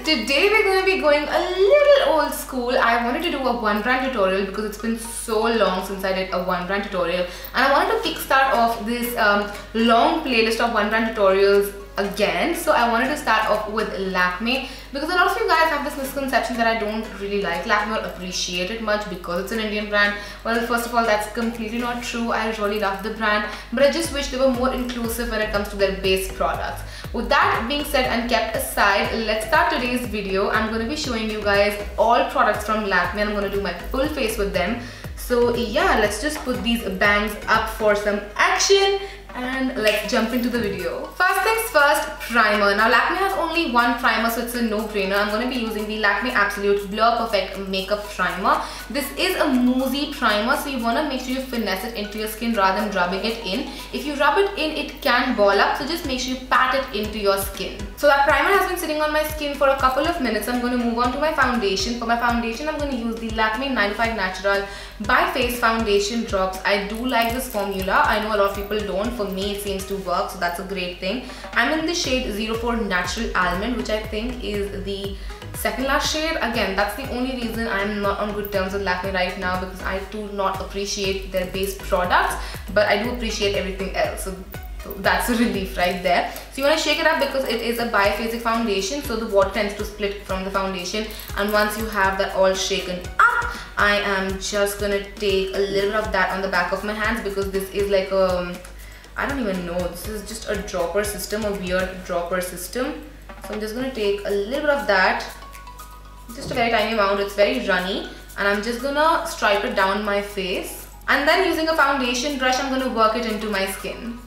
Today we're going to be going a little old school. I wanted to do a one brand tutorial because it's been so long since I did a one brand tutorial, and I wanted to kickstart off this long playlist of one brand tutorials again. So I wanted to start off with Lakme because a lot of you guys have this misconception that I don't really like Lakme or appreciate it much because it's an Indian brand. Well, first of all, that's completely not true. I really love the brand, but I just wish they were more inclusive when it comes to their base products. With that being said and kept aside, let's start today's video. I'm going to be showing you guys all products from Lakme and I'm going to do my full face with them. So yeah, let's just put these bangs up for some action and let's jump into the video. First things first, primer. Now Lakme has only one primer, so it's a no-brainer. I'm going to be using the Lakme Absolute Blur Perfect Makeup Primer. This is a moussey primer, so you want to make sure you finesse it into your skin rather than rubbing it in. If you rub it in, it can ball up, so just make sure you pat it into your skin. So that primer has been sitting on my skin for a couple of minutes. I'm going to move on to my foundation. For my foundation, I'm going to use the Lakme 95 Natural by Face Foundation Drops. I do like this formula. I know a lot of people don't. For me, it seems to work, so that's a great thing. I'm in the shade 04 Natural Almond, which I think is the second last shade. Again, that's the only reason I'm not on good terms with Lakme right now, because I do not appreciate their base products, but I do appreciate everything else. So that's a relief right there. So you want to shake it up because it is a biphasic foundation, so the water tends to split from the foundation. And once you have that all shaken up, I am just gonna take a little bit of that on the back of my hands, because this is like a, I don't even know, this is just a dropper system, a weird dropper system. So I'm just gonna take a little bit of that, just a very tiny amount. It's very runny, and I'm just gonna stripe it down my face, and then using a foundation brush, I'm gonna work it into my skin.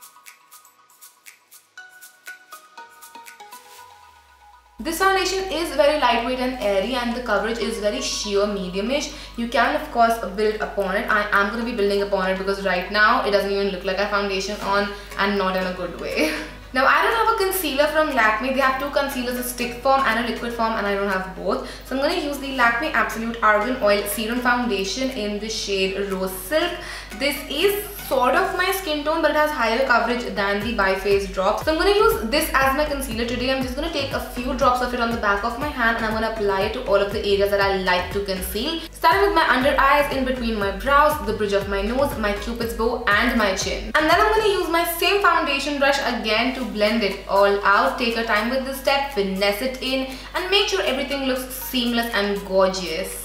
This foundation is very lightweight and airy, and the coverage is very sheer medium-ish. You can of course build upon it. I am going to be building upon it because right now it doesn't even look like a foundation on, and not in a good way. Now I don't have a concealer from Lakme. They have two concealers, a stick form and a liquid form, and I don't have both. So I'm going to use the Lakme Absolute Argan Oil Serum Foundation in the shade Rose Silk. This is sort of my skin tone, but it has higher coverage than the Biface drops. So I'm going to use this as my concealer today. I'm just going to take a few drops of it on the back of my hand, and I'm going to apply it to all of the areas that I like to conceal. Starting with my under eyes, in between my brows, the bridge of my nose, my cupid's bow and my chin. And then I'm going to use my same foundation brush again to blend it all out. Take your time with this step, finesse it in, and make sure everything looks seamless and gorgeous.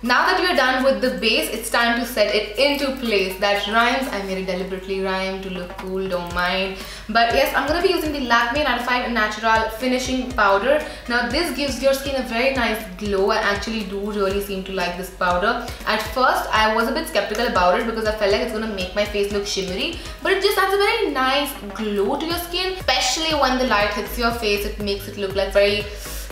Now that we're done with the base, it's time to set it into place. That rhymes. I made it deliberately rhyme to look cool, don't mind. But yes, I'm going to be using the Lakme 95 Natural Finishing Powder. Now this gives your skin a very nice glow. I actually do really seem to like this powder. At first, I was a bit skeptical about it because I felt like it's going to make my face look shimmery. But it just adds a very nice glow to your skin. Especially when the light hits your face, it makes it look like very,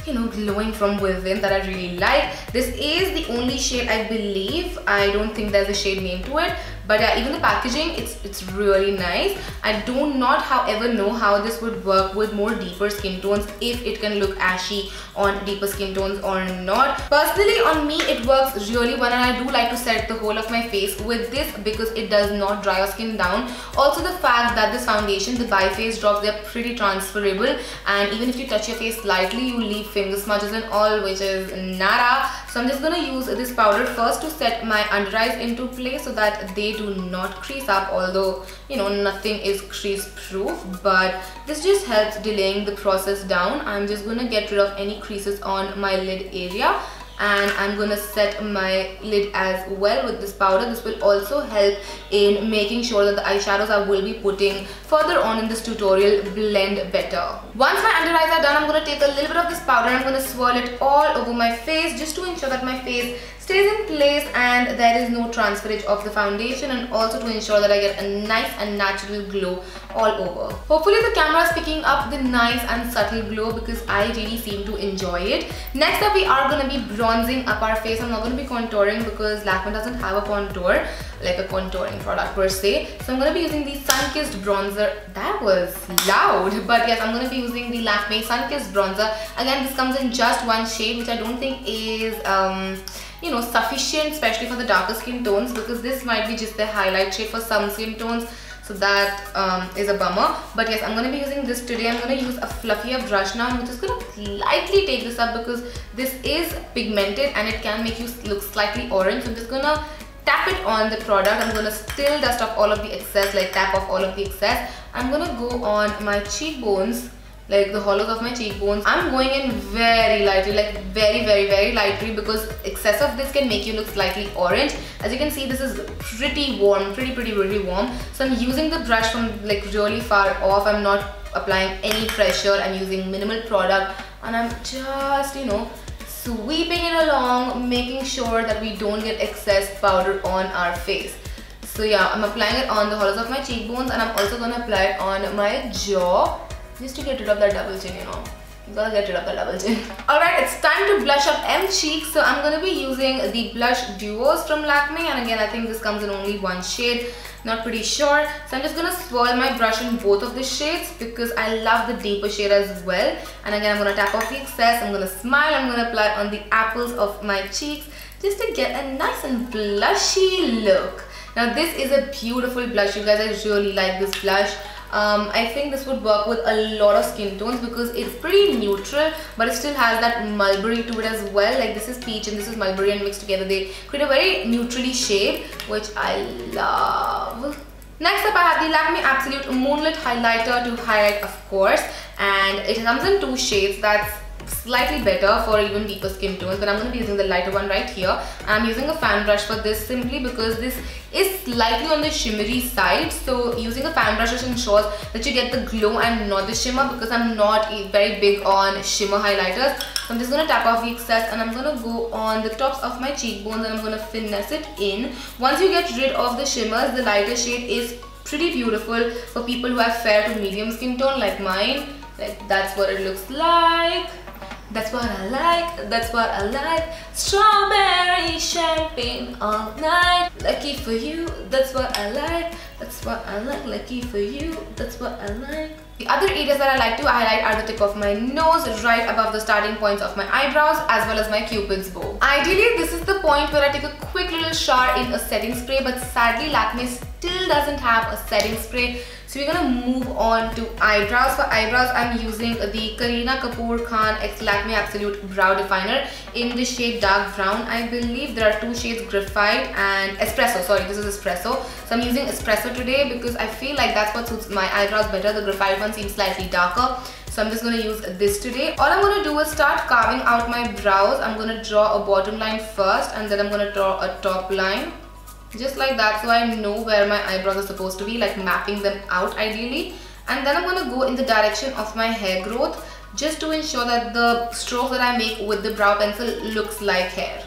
you know, glowing from within, that I really like. This is the only shade, I believe. I don't think there's a shade name to it, but yeah, even the packaging, it's really nice. I do not, however, know how this would work with more deeper skin tones, if it can look ashy on deeper skin tones or not. Personally, on me, it works really well, and I do like to set the whole of my face with this because it does not dry your skin down. Also, the fact that this foundation, the Biface drops, they're pretty transferable, and even if you touch your face lightly, you leave finger smudges and all, which is nada. So I'm just gonna use this powder first to set my under eyes into place so that they do not crease up, although, you know, nothing is crease proof, but this just helps delaying the process down. I'm just gonna get rid of any creases on my lid area, and I'm gonna set my lid as well with this powder. This will also help in making sure that the eyeshadows I will be putting further on in this tutorial blend better. Once my under eyes are done, I'm gonna take a little bit of this powder and I'm gonna swirl it all over my face just to ensure that my face stays in place and there is no transferage of the foundation, and also to ensure that I get a nice and natural glow all over. Hopefully the camera is picking up the nice and subtle glow because I really seem to enjoy it. Next up, we are going to be bronzing up our face. I'm not going to be contouring because Lakme doesn't have a contour, like a contouring product per se. So I'm going to be using the Sun-Kissed Bronzer. That was loud, but yes, I'm going to be using the Lakme Sun-Kissed Bronzer. Again, this comes in just one shade, which I don't think is you know, sufficient, especially for the darker skin tones, because this might be just the highlight shade for some skin tones. So so that is a bummer. But yes, I'm going to be using this today. I'm going to use a fluffier brush now. I'm just going to lightly take this up because this is pigmented and it can make you look slightly orange. So I'm just going to tap it on the product. I'm going to still dust off all of the excess, like tap off all of the excess. I'm going to go on my cheekbones, like the hollows of my cheekbones. I'm going in very lightly, like very lightly, because excess of this can make you look slightly orange. As you can see, this is pretty warm, pretty warm. So I'm using the brush from like really far off. I'm not applying any pressure. I'm using minimal product and I'm just, you know, sweeping it along, making sure that we don't get excess powder on our face. So yeah, I'm applying it on the hollows of my cheekbones, and I'm also going to apply it on my jaw, just to get rid of that double chin, you know. You gotta get rid of the double chin. Alright, it's time to blush up M cheeks. So I'm gonna be using the blush duos from Lakme, and again I think this comes in only one shade, not pretty sure. So I'm just gonna swirl my brush in both of the shades because I love the deeper shade as well. And again, I'm gonna tap off the excess, I'm gonna smile, I'm gonna apply on the apples of my cheeks just to get a nice and blushy look. Now this is a beautiful blush, you guys. I really like this blush. I think this would work with a lot of skin tones because it's pretty neutral, but it still has that mulberry to it as well. Like this is peach and this is mulberry, and mixed together they create a very neutrally shade, which I love. Next up, I have the Lakme Absolute Moonlit Highlighter to highlight, of course, and it comes in two shades. That's slightly better for even deeper skin tones, but I'm going to be using the lighter one right here. I'm using a fan brush for this simply because this is slightly on the shimmery side, so using a fan brush just ensures that you get the glow and not the shimmer, because I'm not very big on shimmer highlighters. So I'm just going to tap off the excess and I'm going to go on the tops of my cheekbones and I'm going to finesse it in. Once you get rid of the shimmers, the lighter shade is pretty beautiful for people who have fair to medium skin tone like mine. Like that's what it looks like. That's what I like, that's what I like. Strawberry champagne all night. Lucky for you, that's what I like. That's what I like, lucky for you, that's what I like. The other areas that I like to highlight are the tip of my nose, right above the starting points of my eyebrows, as well as my cupid's bow. Ideally, this is the point where I take a quick little shower in a setting spray, but sadly Lakme still doesn't have a setting spray. So we're gonna move on to eyebrows. For eyebrows, I'm using the Kareena Kapoor Khan X Lakme Absolute Brow Definer in the shade Dark Brown. I believe there are two shades, Graphite and Espresso. Sorry, this is Espresso. So I'm using Espresso today because I feel like that's what suits my eyebrows better. The Graphite one seems slightly darker. So I'm just going to use this today. All I'm going to do is start carving out my brows. I'm going to draw a bottom line first and then I'm going to draw a top line. Just like that, so I know where my eyebrows are supposed to be, like mapping them out ideally. And then I'm going to go in the direction of my hair growth just to ensure that the stroke that I make with the brow pencil looks like hair.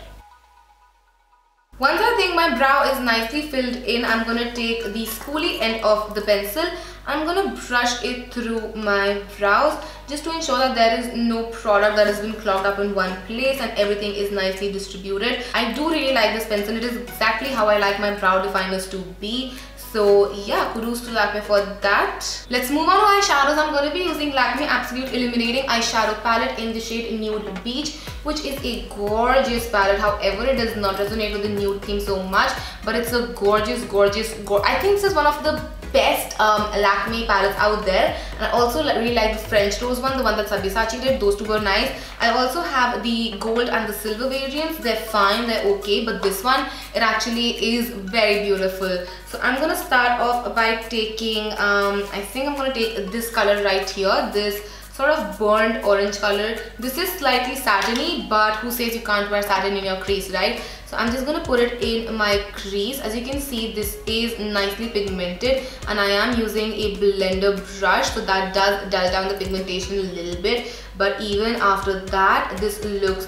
Once I think my brow is nicely filled in, I'm going to take the spoolie end of the pencil. I'm going to brush it through my brows just to ensure that there is no product that has been clogged up in one place and everything is nicely distributed. I do really like this pencil. It is exactly how I like my brow definers to be. So yeah, kudos to Lakme for that. Let's move on to eyeshadows. I'm going to be using Lakme Absolute Illuminating Eyeshadow Palette in the shade Nude Beach, which is a gorgeous palette. However, it does not resonate with the nude theme so much, but it's a gorgeous, I think this is one of the best Lakme palettes out there. And I also really like the French Rose one, the one that Sabyasachi did. Those two were nice. I also have the gold and the silver variants. They're fine, they're okay, but this one, it actually is very beautiful. So I'm gonna start off by taking, I think I'm gonna take this color right here, this sort of burnt orange color. This is slightly satiny, but who says you can't wear satin in your crease, right? So I'm just gonna put it in my crease. As you can see, this is nicely pigmented and I am using a blender brush, so that does dull down the pigmentation a little bit, but even after that, this looks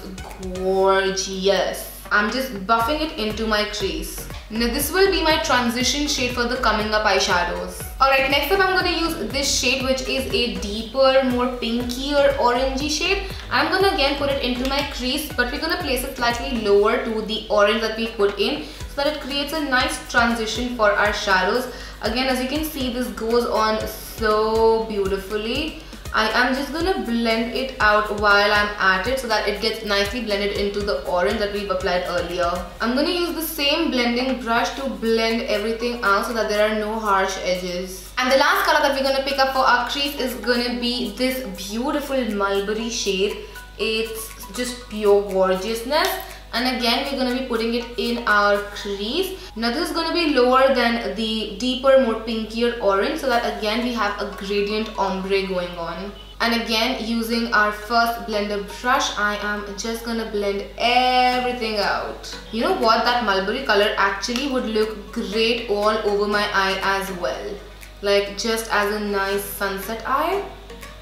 gorgeous. I'm just buffing it into my crease. Now this will be my transition shade for the coming up eyeshadows. Alright, next up I'm going to use this shade, which is a deeper, more pinkier orangey shade. I'm going to again put it into my crease, but we're going to place it slightly lower to the orange that we put in, so that it creates a nice transition for our shadows. Again, as you can see, this goes on so beautifully. I am just gonna blend it out while I'm at it so that it gets nicely blended into the orange that we've applied earlier. I'm gonna use the same blending brush to blend everything out so that there are no harsh edges. And the last color that we're gonna pick up for our crease is gonna be this beautiful mulberry shade. It's just pure gorgeousness. And again, we're going to be putting it in our crease. Now this is going to be lower than the deeper, more pinkier orange, so that again we have a gradient ombre going on. And again, using our first blender brush, I am just going to blend everything out. You know what? That mulberry color actually would look great all over my eye as well. Like just as a nice sunset eye.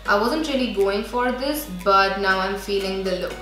I wasn't really going for this, but now I'm feeling the look.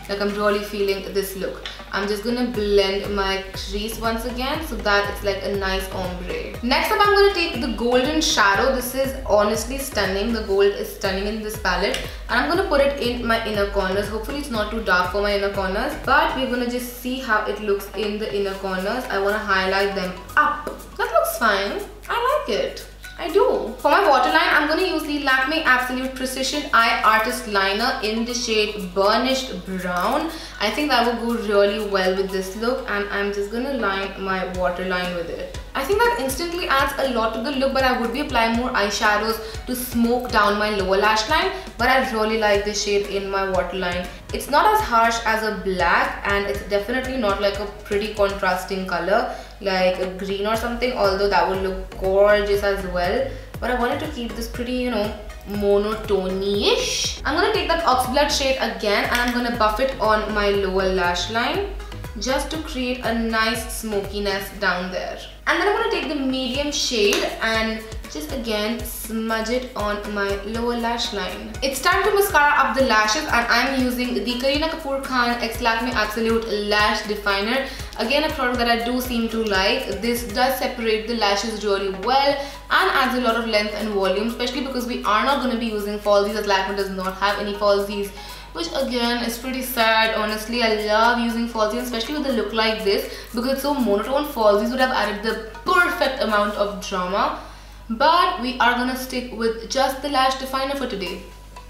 Like I'm really feeling this look. I'm just gonna blend my crease once again so that it's like a nice ombre. Next up, I'm gonna take the golden shadow. This is honestly stunning. The gold is stunning in this palette. And I'm gonna put it in my inner corners. Hopefully it's not too dark for my inner corners, but we're gonna just see how it looks in the inner corners. I wanna highlight them up. That looks fine. I like it. I do. For my waterline, I'm going to use the Lakme Absolute Precision Eye Artist Liner in the shade Burnished Brown. I think that will go really well with this look, and I'm just going to line my waterline with it. I think that instantly adds a lot to the look, but I would be applying more eyeshadows to smoke down my lower lash line, but I really like this shade in my waterline. It's not as harsh as a black, and it's definitely not like a pretty contrasting color like a green or something, although that would look gorgeous as well. But I wanted to keep this pretty, you know, monotone-ish. I'm gonna take that Oxblood shade again and I'm gonna buff it on my lower lash line just to create a nice smokiness down there. And then I'm gonna take the medium shade and just again smudge it on my lower lash line. It's time to mascara up the lashes, and I'm using the Kareena Kapoor Khan X Lakme Absolute Lash Definer. Again, a product that I do seem to like. This does separate the lashes really well and adds a lot of length and volume, especially because we are not going to be using falsies, as Lakme does not have any falsies, which again is pretty sad. Honestly, I love using falsies, especially with a look like this, because it's so monotone. Falsies would have added the perfect amount of drama, but we are gonna stick with just the lash definer for today.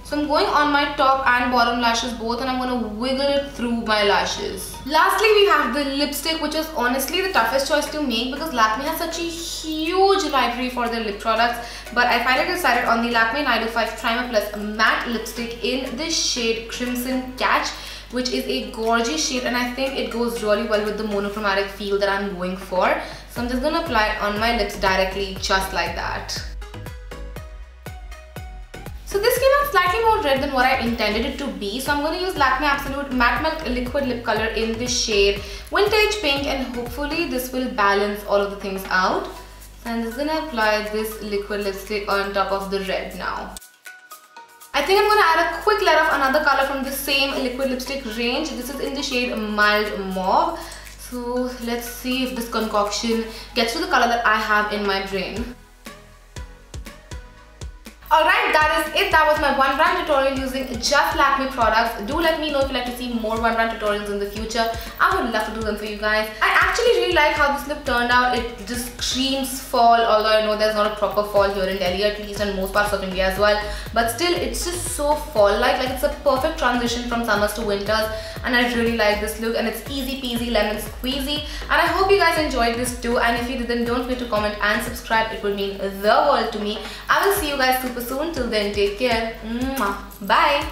So I'm going on my top and bottom lashes both, and I'm gonna wiggle it through my lashes. Lastly, we have the lipstick, which is honestly the toughest choice to make because Lakme has such a huge library for their lip products. But I finally decided on the Lakme 905 Primer Plus matte lipstick in the shade Crimson Catch, which is a gorgeous shade, and I think it goes really well with the monochromatic feel that I'm going for. So I'm just gonna apply it on my lips directly, just like that. So this came out slightly more red than what I intended it to be. So I'm going to use Lakme Absolute Matte Melt Liquid Lip Color in the shade Vintage Pink, and hopefully this will balance all of the things out. So I'm just going to apply this liquid lipstick on top of the red now. I think I'm going to add a quick layer of another color from the same liquid lipstick range. This is in the shade Mild Mauve. So let's see if this concoction gets to the color that I have in my brain. Alright, that is it. That was my one brand tutorial using just Lakme products. Do let me know if you'd like to see more one brand tutorials in the future. I would love to do them for you guys. I actually really like how this look turned out. It just screams fall, although I know there's not a proper fall here in Delhi, at least in most parts of India as well. But still, it's just so fall-like. Like, it's a perfect transition from summers to winters, and I really like this look, and it's easy peasy lemon squeezy. And I hope you guys enjoyed this too, and if you didn't, don't forget to comment and subscribe. It would mean the world to me. I will see you guys super soon. Till then, take care. Bye.